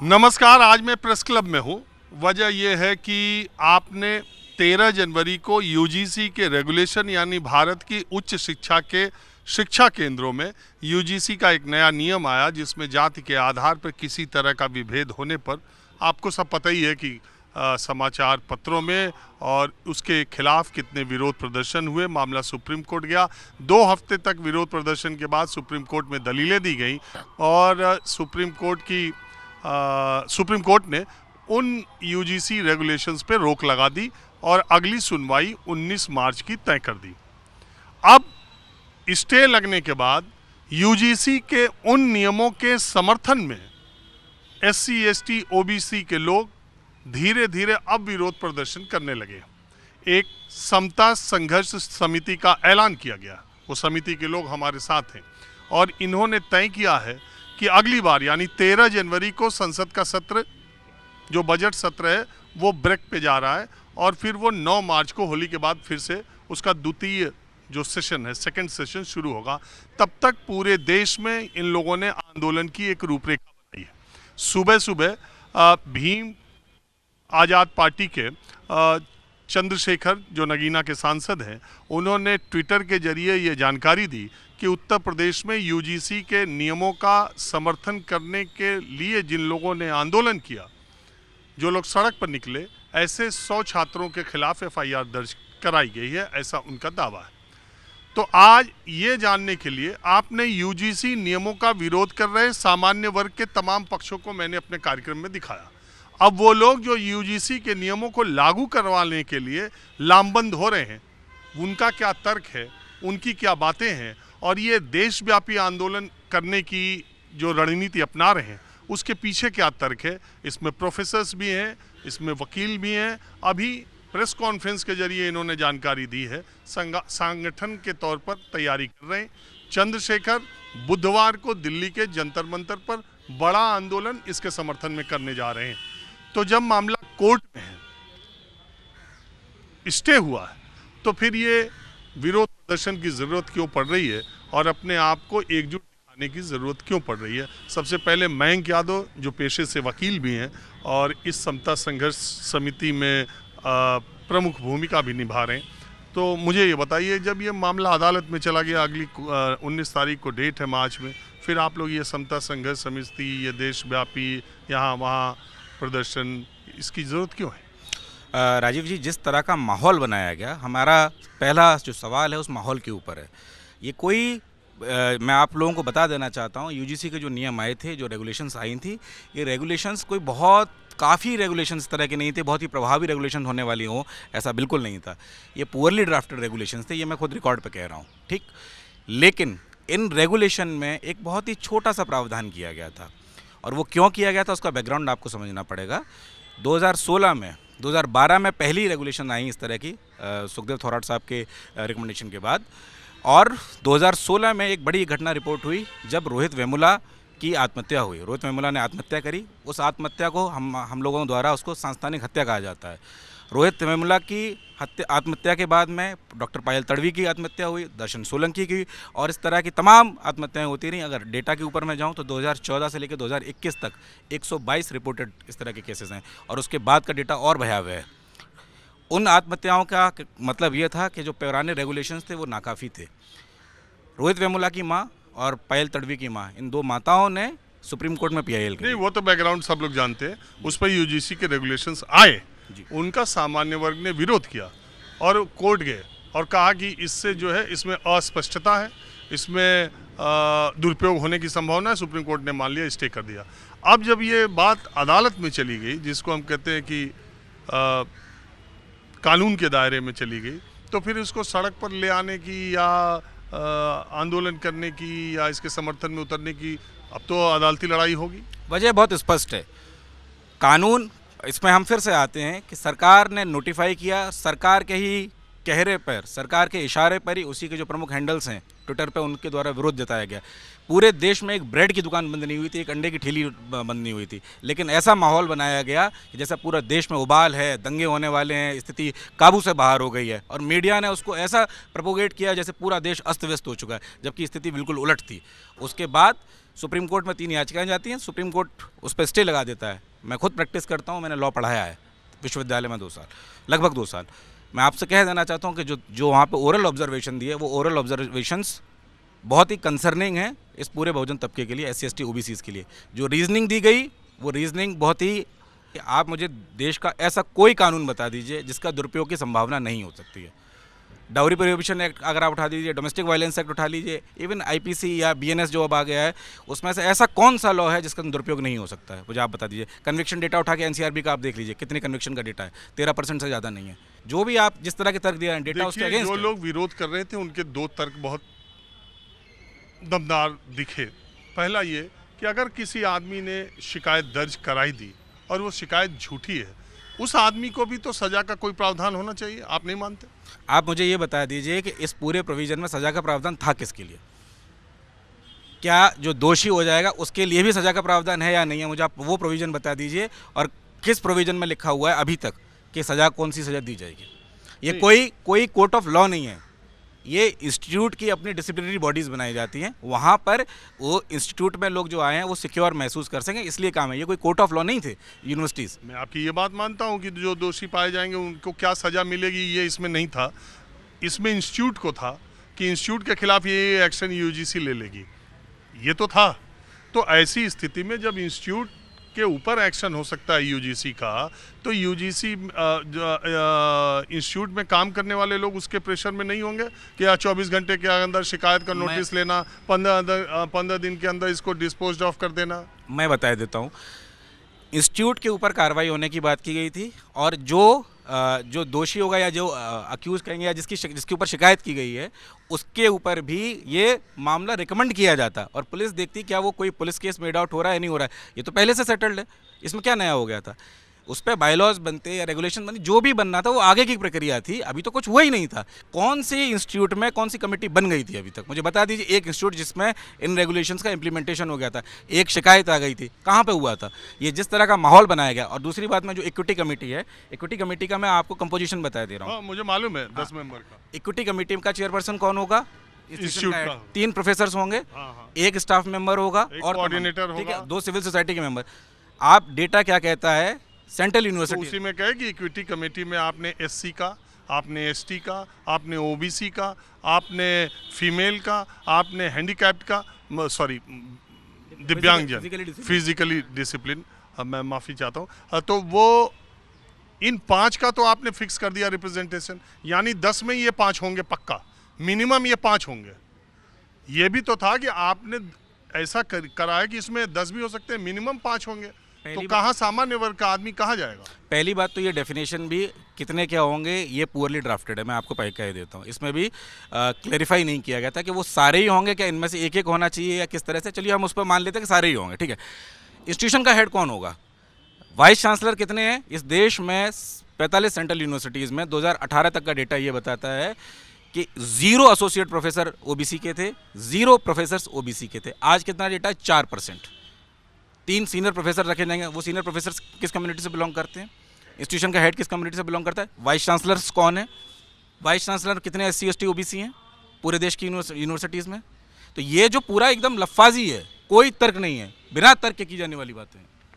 नमस्कार। आज मैं प्रेस क्लब में हूँ। वजह यह है कि आपने 13 जनवरी को यूजीसी के रेगुलेशन यानी भारत की उच्च शिक्षा के शिक्षा केंद्रों में यूजीसी का एक नया नियम आया जिसमें जाति के आधार पर किसी तरह का विभेद होने पर आपको सब पता ही है कि समाचार पत्रों में और उसके खिलाफ कितने विरोध प्रदर्शन हुए। मामला सुप्रीम कोर्ट गया। 2 हफ्ते तक विरोध प्रदर्शन के बाद सुप्रीम कोर्ट में दलीलें दी गई और सुप्रीम कोर्ट ने उन यूजीसी रेगुलेशंस पे रोक लगा दी और अगली सुनवाई 19 मार्च की तय कर दी। अब स्टे लगने के बाद यूजीसी के उन नियमों के समर्थन में एससी, एसटी, ओबीसी के लोग धीरे धीरे अब विरोध प्रदर्शन करने लगे। एक समता संघर्ष समिति का ऐलान किया गया। वो समिति के लोग हमारे साथ हैं और इन्होंने तय किया है कि अगली बार यानी 13 जनवरी को संसद का सत्र, जो बजट सत्र है, वो ब्रेक पे जा रहा है और फिर वो 9 मार्च को होली के बाद फिर से उसका द्वितीय जो सेशन है, सेकंड सेशन शुरू होगा। तब तक पूरे देश में इन लोगों ने आंदोलन की एक रूपरेखा बनाई है। सुबह सुबह भीम आज़ाद पार्टी के चंद्रशेखर, जो नगीना के सांसद हैं, उन्होंने ट्विटर के जरिए ये जानकारी दी कि उत्तर प्रदेश में यूजीसी के नियमों का समर्थन करने के लिए जिन लोगों ने आंदोलन किया, जो लोग सड़क पर निकले, ऐसे 100 छात्रों के खिलाफ एफआईआर दर्ज कराई गई है, ऐसा उनका दावा है। तो आज ये जानने के लिए आपने यूजीसी नियमों का विरोध कर रहे सामान्य वर्ग के तमाम पक्षों को मैंने अपने कार्यक्रम में दिखाया। अब वो लोग जो यूजीसी के नियमों को लागू करवाने के लिए लामबंद हो रहे हैं, उनका क्या तर्क है, उनकी क्या बातें हैं और ये देशव्यापी आंदोलन करने की जो रणनीति अपना रहे हैं उसके पीछे क्या तर्क है। इसमें प्रोफेसर्स भी हैं, इसमें वकील भी हैं। अभी प्रेस कॉन्फ्रेंस के जरिए इन्होंने जानकारी दी है, संगठन के तौर पर तैयारी कर रहे हैं। चंद्रशेखर बुधवार को दिल्ली के जंतर मंतर पर बड़ा आंदोलन इसके समर्थन में करने जा रहे हैं। तो जब मामला कोर्ट में है, स्टे हुआ है, तो फिर ये विरोध प्रदर्शन की ज़रूरत क्यों पड़ रही है और अपने आप को एकजुट दिखाने की ज़रूरत क्यों पड़ रही है। सबसे पहले मयंक यादव, जो पेशे से वकील भी हैं और इस समता संघर्ष समिति में प्रमुख भूमिका भी निभा रहे हैं, तो मुझे ये बताइए, जब ये मामला अदालत में चला गया, अगली 19 तारीख को डेट है मार्च में, फिर आप लोग ये समता संघर्ष समिति, ये देशव्यापी यहाँ वहाँ प्रदर्शन, इसकी ज़रूरत क्यों है? राजीव जी, जिस तरह का माहौल बनाया गया, हमारा पहला जो सवाल है उस माहौल के ऊपर है। ये कोई मैं आप लोगों को बता देना चाहता हूँ, यूजीसी के जो नियम आए थे, जो रेगुलेशंस आई थी, ये रेगुलेशंस कोई काफ़ी रेगुलेशंस तरह के नहीं थे, बहुत ही प्रभावी रेगुलेशन होने वाली हो, ऐसा बिल्कुल नहीं था। ये पुअरली ड्राफ्टेड रेगुलेशंस थे, ये मैं खुद रिकॉर्ड पे कह रहा हूँ, ठीक। लेकिन इन रेगुलेशन में एक बहुत ही छोटा सा प्रावधान किया गया था और वो क्यों किया गया था उसका बैकग्राउंड आपको समझना पड़ेगा। 2012 में पहली रेगुलेशन आई इस तरह की, सुखदेव थोराट साहब के रिकमेंडेशन के बाद, और 2016 में एक बड़ी घटना रिपोर्ट हुई जब रोहित वेमुला की आत्महत्या हुई। रोहित वेमुला ने आत्महत्या करी। उस आत्महत्या को हम लोगों द्वारा उसको सांस्थानिक हत्या कहा जाता है। रोहित वेमुला की आत्महत्या के बाद में डॉक्टर पायल तड़वी की आत्महत्या हुई, दर्शन सोलंकी की, और इस तरह की तमाम आत्महत्याएं होती रहीं। अगर डेटा के ऊपर मैं जाऊं तो 2014 से लेकर 2021 तक 122 रिपोर्टेड इस तरह के केसेस हैं और उसके बाद का डेटा और भयावह है। उन आत्महत्याओं का मतलब ये था कि जो पुराने रेगुलेशंस थे वो नाकाफ़ी थे। रोहित वेमुला की माँ और पायल तड़वी की माँ, इन 2 माताओं ने सुप्रीम कोर्ट में पीआईएल की। नहीं, वो तो बैकग्राउंड सब लोग जानते हैं। उस पर यूजीसी के रेगुलेशंस आए, उनका सामान्य वर्ग ने विरोध किया और कोर्ट गए और कहा कि इससे जो है, इसमें अस्पष्टता है, इसमें दुरुपयोग होने की संभावना है। सुप्रीम कोर्ट ने मान लिया, स्टे कर दिया। अब जब ये बात अदालत में चली गई, जिसको हम कहते हैं कि कानून के दायरे में चली गई, तो फिर इसको सड़क पर ले आने की या आंदोलन करने की या इसके समर्थन में उतरने की अब तो अदालती लड़ाई होगी। वजह बहुत स्पष्ट है। कानून, इसमें हम फिर से आते हैं कि सरकार ने नोटिफाई किया, सरकार के ही कहरे पर, सरकार के इशारे पर ही उसी के जो प्रमुख हैंडल्स हैं ट्विटर पे, उनके द्वारा विरोध जताया गया। पूरे देश में एक ब्रेड की दुकान बंद नहीं हुई थी, एक अंडे की ठेली बंद नहीं हुई थी, लेकिन ऐसा माहौल बनाया गया कि जैसा पूरा देश में उबाल है, दंगे होने वाले हैं, स्थिति काबू से बाहर हो गई है, और मीडिया ने उसको ऐसा प्रोपोगेट किया जैसे पूरा देश अस्त व्यस्त हो चुका है, जबकि स्थिति बिल्कुल उलट थी। उसके बाद सुप्रीम कोर्ट में 3 याचिकाएं जाती हैं, सुप्रीम कोर्ट उस पर स्टे लगा देता है। मैं खुद प्रैक्टिस करता हूँ, मैंने लॉ पढ़ाया है विश्वविद्यालय में 2 साल, लगभग 2 साल। मैं आपसे कह देना चाहता हूँ कि जो वहाँ पे ओरल ऑब्जर्वेशन दिए, वो ओरल ऑब्जर्वेशंस बहुत ही कंसर्निंग है इस पूरे बहुजन तबके के लिए, SC ST OBCs के लिए। जो रीजनिंग दी गई, वो रीजनिंग बहुत ही, आप मुझे देश का ऐसा कोई कानून बता दीजिए जिसका दुरुपयोग की संभावना नहीं हो सकती है। डाउरी प्रोहिबिशन एक्ट अगर आप उठा दीजिए, डोमेस्टिक वायलेंस एक्ट उठा लीजिए, इवन IPC या BNS जो अब आ गया है, उसमें से ऐसा कौन सा लॉ है जिसका दुरुपयोग नहीं हो सकता है, मुझे आप बता दीजिए। कन्विक्शन डेटा उठा के NCRB का आप देख लीजिए, कितने कन्विक्शन का डेटा है, 13% से ज़्यादा नहीं है। जो भी आप जिस तरह के तर्क दिया है, डेटा उसके अगेंस्ट जो है। लोग विरोध कर रहे थे उनके 2 तर्क बहुत दमदार दिखे। पहला ये कि अगर किसी आदमी ने शिकायत दर्ज कराई दी और वो शिकायत झूठी है, उस आदमी को भी तो सजा का कोई प्रावधान होना चाहिए। आप नहीं मानते? आप मुझे ये बता दीजिए कि इस पूरे प्रोविज़न में सज़ा का प्रावधान था किसके लिए? क्या जो दोषी हो जाएगा उसके लिए भी सज़ा का प्रावधान है या नहीं है? मुझे आप वो प्रोविज़न बता दीजिए, और किस प्रोविज़न में लिखा हुआ है अभी तक कि सज़ा, कौन सी सज़ा दी जाएगी। ये कोई कोर्ट ऑफ लॉ नहीं है, ये इंस्टीट्यूट की अपनी डिसिप्लिनरी बॉडीज़ बनाई जाती हैं। वहाँ पर वो इंस्टीट्यूट में लोग जो आए हैं वो सिक्योर महसूस कर सकें, इसलिए काम है। ये कोई कोर्ट ऑफ लॉ नहीं थे यूनिवर्सिटीज़। मैं आपकी ये बात मानता हूँ कि जो दोषी पाए जाएंगे उनको क्या सज़ा मिलेगी, ये इसमें नहीं था। इसमें इंस्टीट्यूट को था कि इंस्टीट्यूट के खिलाफ ये एक्शन UGC ले लेगी, ये तो था। तो ऐसी स्थिति में जब इंस्टीट्यूट के ऊपर एक्शन हो सकता है UGC का, तो UGC इंस्टीट्यूट में काम करने वाले लोग उसके प्रेशर में नहीं होंगे कि 24 घंटे के अंदर शिकायत का नोटिस लेना, 15 दिन के अंदर इसको डिस्पोज ऑफ कर देना। मैं बता देता हूँ, इंस्टीट्यूट के ऊपर कार्रवाई होने की बात की गई थी, और जो दोषी होगा या जो अक्यूज़ कहेंगे या जिसके ऊपर शिकायत की गई है, उसके ऊपर भी ये मामला रिकमेंड किया जाता, और पुलिस देखती क्या वो कोई पुलिस केस मेड आउट हो रहा है या नहीं हो रहा है। ये तो पहले से सेटल्ड है, इसमें क्या नया हो गया था? उस पर बायलॉज बनते या रेगुलेशन बनती, जो भी बनना था वो आगे की प्रक्रिया थी, अभी तो कुछ हुआ ही नहीं था। कौन से इंस्टीट्यूट में कौन सी कमेटी बन गई थी अभी तक? मुझे बता दीजिए एक इंस्टीट्यूट जिसमें इन रेगुलेशंस का इंप्लीमेंटेशन हो गया था, एक शिकायत आ गई थी, कहाँ पे हुआ था? ये जिस तरह का माहौल बनाया गया। और दूसरी बात में जो इक्विटी कमेटी है, इक्विटी कमेटी का मैं आपको कंपोजिशन बता दे रहा हूँ। मुझे मालूम है 10 मेंबर का। इक्विटी कमेटी का चेयरपर्सन कौन होगा? इंस्टीट्यूट का 3 प्रोफेसर होंगे, एक स्टाफ मेंबर होगा और कोऑर्डिनेटर ठीक है, होगा, 2 सिविल सोसाइटी के मेंबर। आप डेटा क्या कहता है सेंट्रल तो यूनिवर्सिटी, उसी में कहे कि इक्विटी कमेटी में आपने SC का, आपने ST का, आपने OBC का, आपने फीमेल का, आपने हैंडीकैप्ड का, सॉरी दिव्यांगजन, फिजिकली डिसिप्लिन, मैं माफ़ी चाहता हूँ, तो वो इन 5 का तो आपने फिक्स कर दिया रिप्रेजेंटेशन, यानी 10 में ये 5 होंगे पक्का, मिनिमम ये 5 होंगे। ये भी तो था कि आपने ऐसा करा है कि इसमें 10 भी हो सकते हैं, मिनिमम 5 होंगे। तो कहाँ सामान्य वर्ग का आदमी कहाँ जाएगा? पहली बात तो ये डेफिनेशन भी कितने क्या होंगे ये पुअरली ड्राफ्टेड है, मैं आपको पहले कह देता हूँ। इसमें भी क्लेरिफाई नहीं किया गया था कि वो सारे ही होंगे, क्या इनमें से एक होना चाहिए या किस तरह से। चलिए हम उस पर मान लेते हैं कि सारे ही होंगे, ठीक है। इंस्टीट्यूशन का हेड कौन होगा? वाइस चांसलर कितने हैं इस देश में? 45 सेंट्रल यूनिवर्सिटीज़ में 2018 तक का डेटा ये बताता है कि 0 एसोसिएट प्रोफेसर OBC के थे, 0 प्रोफेसर्स OBC के थे। आज कितना डेटा है? 4%। 3 सीनियर प्रोफेसर रखे जाएंगे, वो सीनियर प्रोफेसर किस कम्युनिटी से बिलोंग करते हैं? इंस्टीट्यूशन का हेड किस कम्युनिटी से बिलोंग करता है? वाइस चांसलर्स कौन है? वाइस चांसलर कितने SC ST OBC हैं पूरे देश की यूनिवर्सिटीज़ में? तो ये जो पूरा एकदम लफ्फाजी है, कोई तर्क नहीं है, बिना तर्क के की जाने वाली बातें हैं।